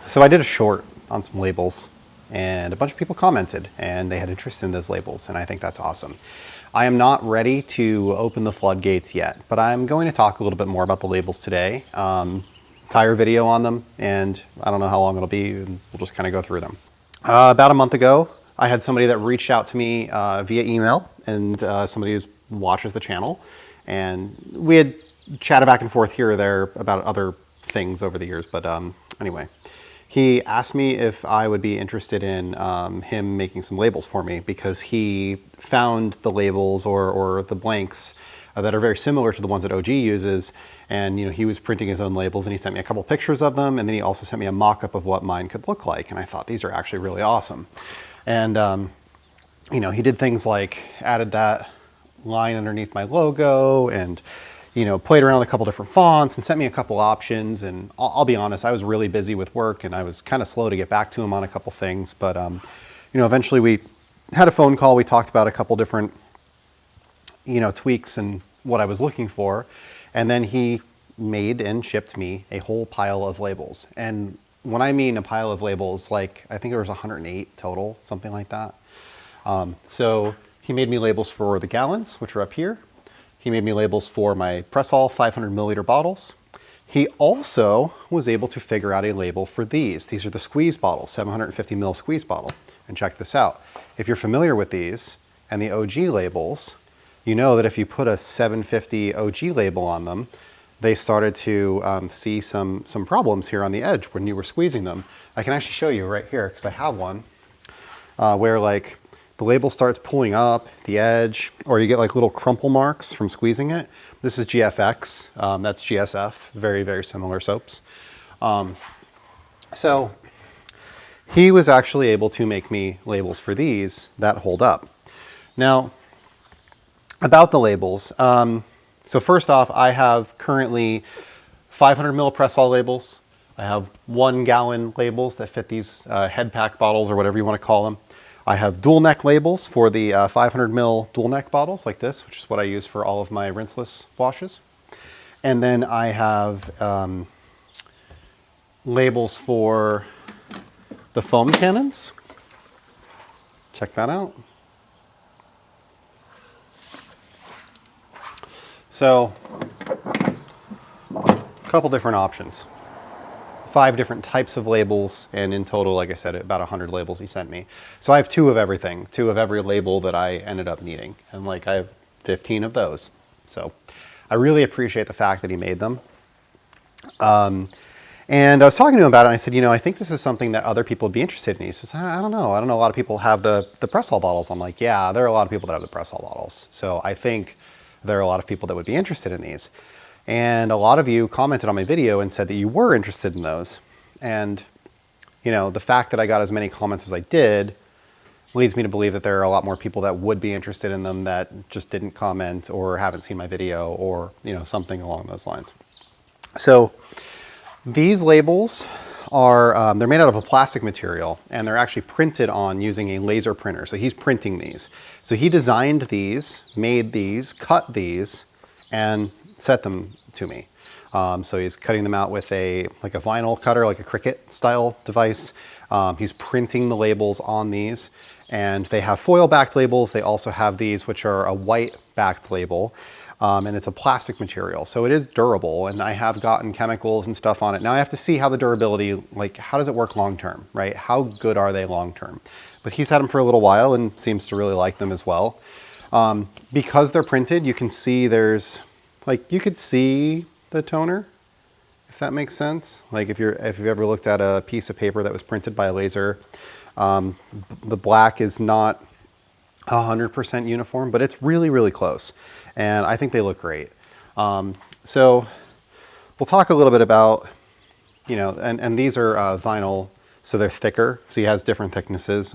So I did a short on some labels, and a bunch of people commented and they had interest in those labels, and I think that's awesome. I am not ready to open the floodgates yet, but I'm going to talk a little bit more about the labels today. Entire video on them, and I don't know how long it'll be, and we'll just kind of go through them. About a month ago, I had somebody that reached out to me via email, and somebody who watches the channel, and we had chatted back and forth here or there about other things over the years, but anyway. He asked me if I would be interested in him making some labels for me, because he found the labels or the blanks that are very similar to the ones that OG uses, and he was printing his own labels, and he sent me a couple pictures of them, and then he also sent me a mock-up of what mine could look like, and I thought these are actually really awesome. And he did things like added that line underneath my logo, and played around with a couple different fonts and sent me a couple options. And I'll be honest, I was really busy with work and I was kind of slow to get back to him on a couple things. But, eventually we had a phone call. We talked about a couple different, tweaks and what I was looking for. And then he made and shipped me a whole pile of labels. And when I mean a pile of labels, like I think there was 108 total, something like that. So he made me labels for the gallons, which are up here. He made me labels for my Press-All 500 milliliter bottles. He also was able to figure out a label for these. These are the squeeze bottles, 750 ml squeeze bottle. And check this out. If you're familiar with these and the OG labels, you know that if you put a 750 OG label on them, they started to see some problems here on the edge when you were squeezing them. I can actually show you right here, because I have one, where like the label starts pulling up the edge, or you get like little crumple marks from squeezing it. This is GFX, that's GSF, very, very similar soaps. So he was actually able to make me labels for these that hold up. Now, about the labels, so first off, I have currently 500 ml Press-All labels. I have 1 gallon labels that fit these head pack bottles, or whatever you want to call them. I have dual neck labels for the 500 ml dual neck bottles like this, which is what I use for all of my rinseless washes. And then I have labels for the foam cannons. Check that out. So, a couple different options. 5 different types of labels, and in total, like I said, about 100 labels he sent me. So I have 2 of everything, 2 of every label that I ended up needing. And like I have 15 of those. So I really appreciate the fact that he made them. And I was talking to him about it, and I said, I think this is something that other people would be interested in. He says, I don't know. A lot of people have the Press-All bottles. I'm like, yeah, there are a lot of people that have the Press-All bottles. So I think there are a lot of people that would be interested in these. And a lot of you commented on my video and said that you were interested in those. And, the fact that I got as many comments as I did leads me to believe that there are a lot more people that would be interested in them that just didn't comment or haven't seen my video, or, something along those lines. So these labels are, they're made out of a plastic material, and they're actually printed on using a laser printer. So he's printing these. So he designed these, made these, cut these, and set them to me. So he's cutting them out with a vinyl cutter, like a Cricut style device. He's printing the labels on these, and they have foil backed labels. They also have these, which are a white backed label, and it's a plastic material. So it is durable, and I have gotten chemicals and stuff on it. Now I have to see how the durability, like how does it work long term, right? How good are they long term? But he's had them for a little while and seems to really like them as well. Because they're printed, you can see there's, you could see the toner, if that makes sense. Like if you've ever looked at a piece of paper that was printed by a laser, the black is not 100% uniform, but it's really, really close. And I think they look great. So we'll talk a little bit about, and these are vinyl, so they're thicker. So he has different thicknesses.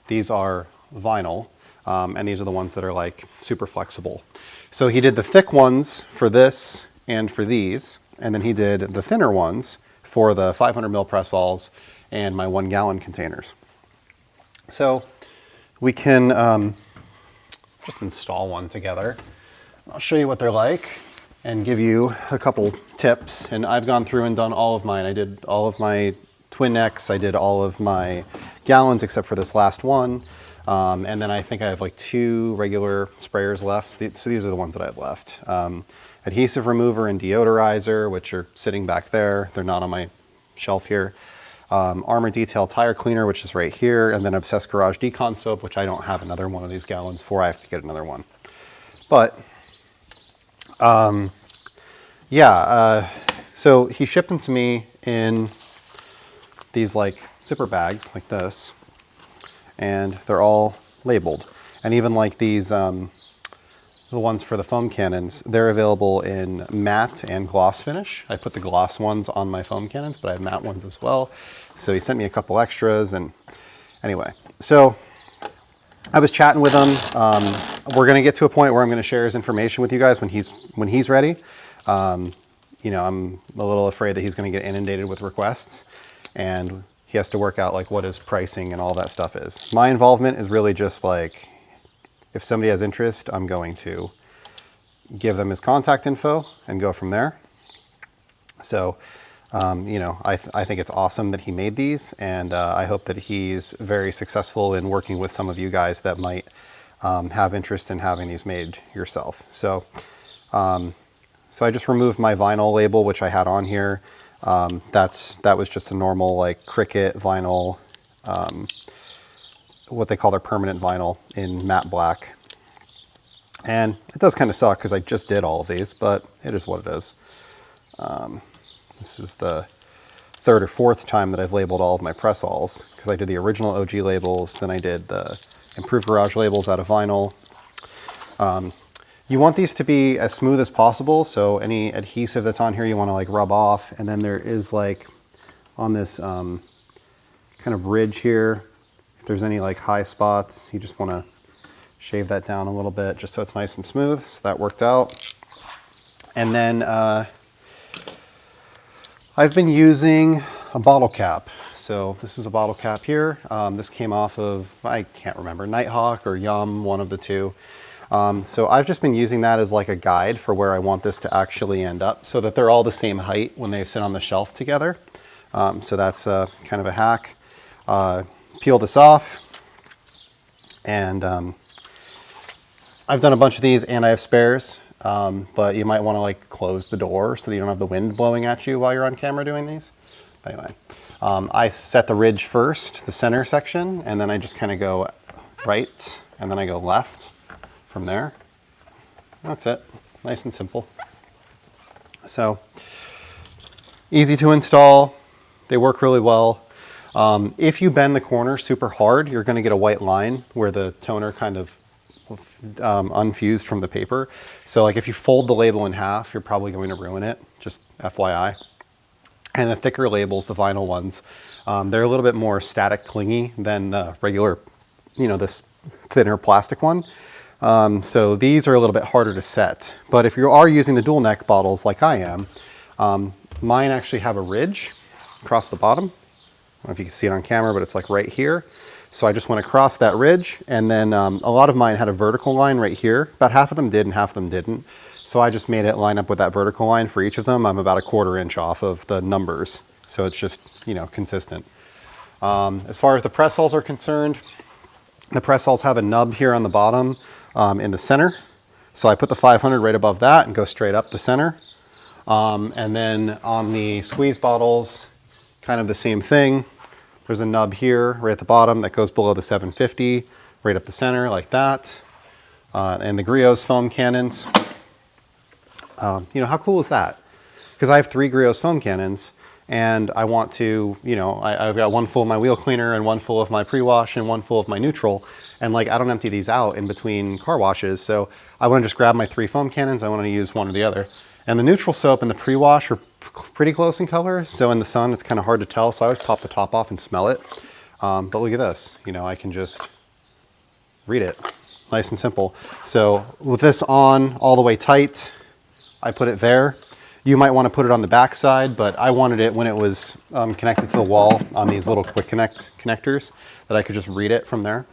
These are vinyl, and these are the ones that are like super flexible. So he did the thick ones for this and for these, and then he did the thinner ones for the 500 ml Press-Alls and my 1 gallon containers. So we can just install one together. I'll show you what they're like. and give you a couple tips. And I've gone through and done all of mine. I did all of my twin necks. I did all of my gallons except for this last one. And then I think I have like 2 regular sprayers left. So these are the ones that I have left. Adhesive remover and deodorizer, which are sitting back there. They're not on my shelf here. Armor Detail tire cleaner, which is right here. And then Obsessed Garage Decon soap, which I don't have another one of these gallons for. I have to get another one. But yeah, so he shipped them to me in these like zipper bags like this, and they're all labeled. And even like these, the ones for the foam cannons, they're available in matte and gloss finish. I put the gloss ones on my foam cannons, but I have matte ones as well. So he sent me a couple extras, and anyway, so I was chatting with him. We're going to get to a point where I'm going to share his information with you guys when he's ready. You know, I'm a little afraid that he's going to get inundated with requests, and he has to work out like what his pricing and all that stuff is. My involvement is really just like, if somebody has interest, I'm going to give them his contact info and go from there. So, you know, I think it's awesome that he made these, and I hope that he's very successful in working with some of you guys that might have interest in having these made yourself. So, so I just removed my vinyl label, which I had on here. That was just a normal like Cricut vinyl, what they call their permanent vinyl in matte black. And it does kind of suck because I just did all of these, but it is what it is. This is the 3rd or 4th time that I've labeled all of my press-alls, because I did the original OG labels, then I did the Improved Garage labels out of vinyl. You want these to be as smooth as possible, so any adhesive that's on here you want to like rub off, and then there is like on this kind of ridge here, if there's any like high spots, you just want to shave that down a little bit just so it's nice and smooth. So that worked out. And then I've been using a bottle cap. So this is a bottle cap here. This came off of, I can't remember, Nighthawk or Yum, one of the two. So I've just been using that as like a guide for where I want this to actually end up, so that they're all the same height when they sit on the shelf together. So that's kind of a hack. Peel this off, and I've done a bunch of these and I have spares, but you might want to like close the door so that you don't have the wind blowing at you while you're on camera doing these. But anyway, I set the ridge first, the center section, and then I just kind of go right, and then I go left from there. That's it. Nice and simple. So easy to install. They work really well. If you bend the corner super hard, you're going to get a white line where the toner kind of unfused from the paper. So like if you fold the label in half, you're probably going to ruin it, just FYI. And the thicker labels, the vinyl ones, they're a little bit more static clingy than regular, you know, this thinner plastic one. So these are a little bit harder to set. But if you are using the dual neck bottles like I am, mine actually have a ridge across the bottom. I don't know if you can see it on camera, but it's like right here. So I just went across that ridge, and then a lot of mine had a vertical line right here. About half of them did and half of them didn't. So I just made it line up with that vertical line for each of them. I'm about a 1/4 inch off of the numbers. So it's just, you know, consistent. As far as the press alls are concerned, the press alls have a nub here on the bottom in the center. So I put the 500 right above that and go straight up the center. And then on the squeeze bottles, kind of the same thing. There's a nub here right at the bottom that goes below the 750, right up the center like that. And the Griot's foam cannons. You know, how cool is that? Because I have 3 Griot's foam cannons, and I want to, you know, I've got one full of my wheel cleaner and one full of my pre-wash and one full of my neutral. And like, I don't empty these out in between car washes. So I want to just grab my 3 foam cannons. I want to use one or the other. And the neutral soap and the pre-wash are pretty close in color. So in the sun, it's kind of hard to tell. So I always pop the top off and smell it. But look at this, you know, I can just read it. Nice and simple. So with this on all the way tight, I put it there. You might want to put it on the back side, but I wanted it when it was connected to the wall on these little quick connect connectors that I could just read it from there.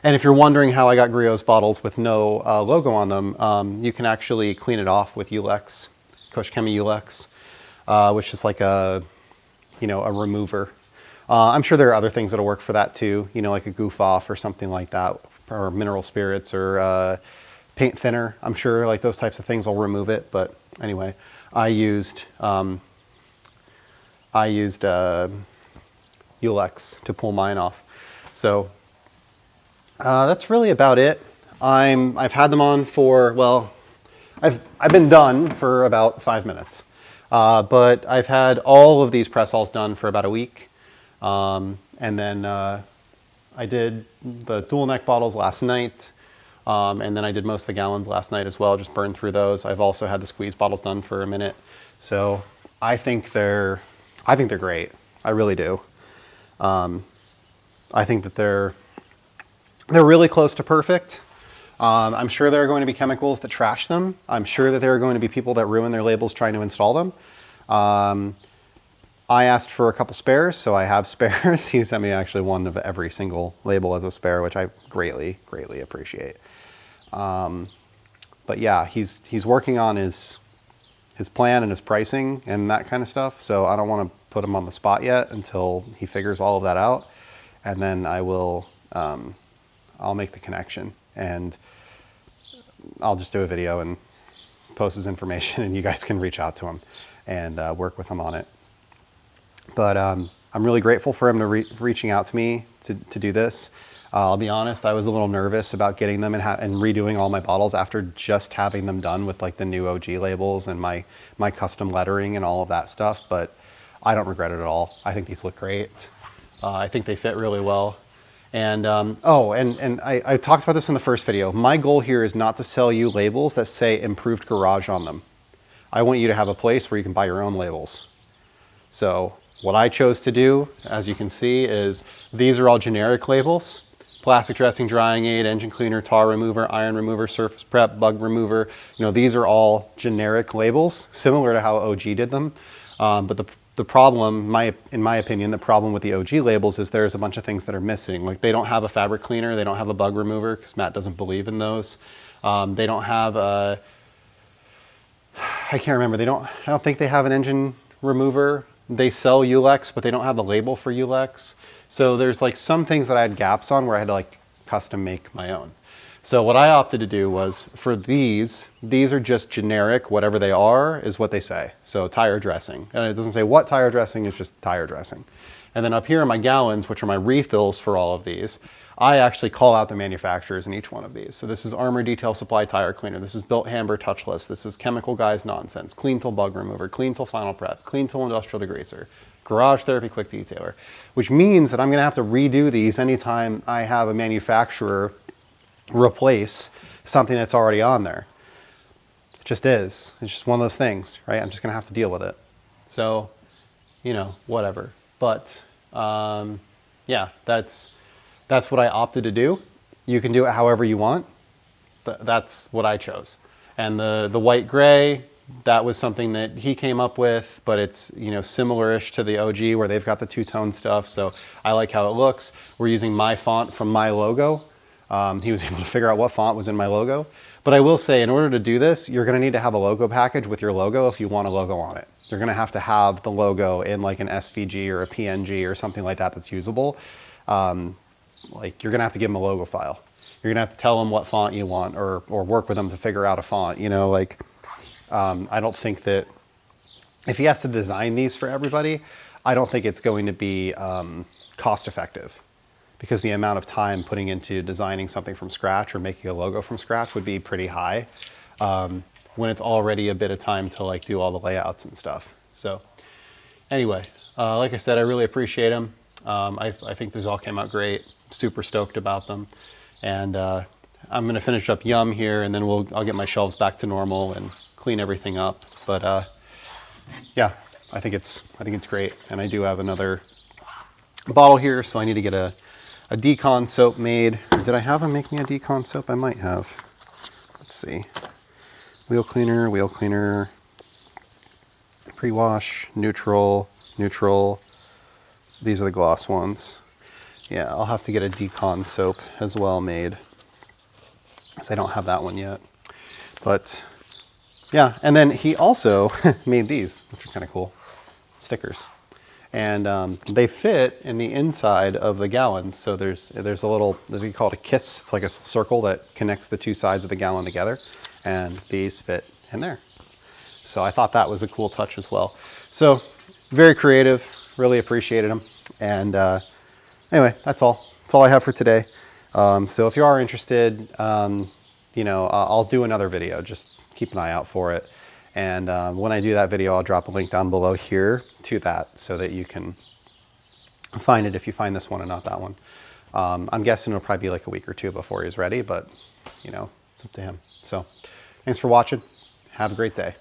And if you're wondering how I got Griot's bottles with no logo on them, you can actually clean it off with Ulex, Koshchemi Ulex, which is like a remover. I'm sure there are other things that'll work for that too, like a goof off or something like that, or mineral spirits or paint thinner. I'm sure like those types of things will remove it. But anyway, I used Ulex to pull mine off. So that's really about it. I've had them on for, well, I've been done for about 5 minutes. But I've had all of these press alls done for about a week. And then I did the dual neck bottles last night. And then I did most of the gallons last night as well, just burned through those. I've also had the squeeze bottles done for a minute. So I think they're great. I really do. I think that they're really close to perfect. I'm sure there are going to be chemicals that trash them. I'm sure that there are going to be people that ruin their labels trying to install them. I asked for a couple spares, so I have spares. He sent me actually one of every single label as a spare, which I greatly, greatly appreciate. But yeah, he's working on his plan and his pricing and that kind of stuff. So I don't want to put him on the spot yet until he figures all of that out. And then I will, I'll make the connection and I'll just do a video and post his information and you guys can reach out to him and work with him on it. But I'm really grateful for him to reaching out to me to do this. I'll be honest, I was a little nervous about getting them and redoing all my bottles after just having them done with like the new OG labels and my custom lettering and all of that stuff, but I don't regret it at all. I think these look great. I think they fit really well. And I talked about this in the first video. My goal here is not to sell you labels that say Improved Garage on them. I want you to have a place where you can buy your own labels. So what I chose to do, as you can see, is these are all generic labels. Plastic dressing, drying aid, engine cleaner, tar remover, iron remover, surface prep, bug remover. These are all generic labels, similar to how OG did them. But the problem, in my opinion, the problem with the OG labels is there's a bunch of things that are missing. Like they don't have a fabric cleaner, they don't have a bug remover because Matt doesn't believe in those. They don't have a, I can't remember. I don't think they have an engine remover. They sell Ulex, but they don't have a label for Ulex. So there's like some things that I had gaps on where I had to like custom make my own. So what I opted to do was for these are just generic, whatever they are is what they say. So tire dressing, and it doesn't say what tire dressing, it's just tire dressing. And then up here are my gallons, which are my refills for all of these. I actually call out the manufacturers in each one of these. So this is Armor Detail Supply Tire Cleaner. This is Built Hamber Touchless. This is Chemical Guys Nonsense. Clean Tool Bug Remover. Clean Tool Final Prep. Clean Tool Industrial Degreaser. Garage Therapy Quick Detailer. Which means that I'm going to have to redo these anytime I have a manufacturer replace something that's already on there. It just is. It's just one of those things, right? I'm just going to have to deal with it. So, whatever. But, yeah, that's what I opted to do. You can do it however you want. That's what I chose. And the white gray, that was something that he came up with, but it's similar-ish to the OG where they've got the two-tone stuff. So I like how it looks. We're using my font from my logo. He was able to figure out what font was in my logo. But I will say, in order to do this, you're going to need to have a logo package with your logo if you want a logo on it. You're going to have the logo in like an SVG or a PNG or something like that that's usable. Like you're going to have to give them a logo file. You're going to have to tell them what font you want or work with them to figure out a font. I don't think that if he has to design these for everybody, I don't think it's going to be cost effective. Because the amount of time putting into designing something from scratch or making a logo from scratch would be pretty high when it's already a bit of time to like do all the layouts and stuff. So anyway, like I said, I really appreciate them. I think these all came out great. Super stoked about them. And I'm going to finish up Yum here and then I'll get my shelves back to normal and clean everything up. But yeah, I think it's great. And I do have another bottle here, so I need to get a decon soap made. Did I have him make me a decon soap? I might have. Let's see. Wheel cleaner, pre-wash, neutral. These are the gloss ones. Yeah, I'll have to get a decon soap as well made, because I don't have that one yet. But yeah, and then he also made these, which are kind of cool, stickers. And they fit in the inside of the gallon. So there's a little, we call it a kiss. It's like a circle that connects the two sides of the gallon together. And these fit in there. So I thought that was a cool touch as well. So very creative, really appreciated them. And anyway, that's all. That's all I have for today. So if you are interested, you know, I'll do another video. Just keep an eye out for it. And when I do that video, I'll drop a link down below here to that so that you can find it if you find this one and not that one. I'm guessing it'll probably be like a week or two before he's ready, but you know, it's up to him. So thanks for watching. Have a great day.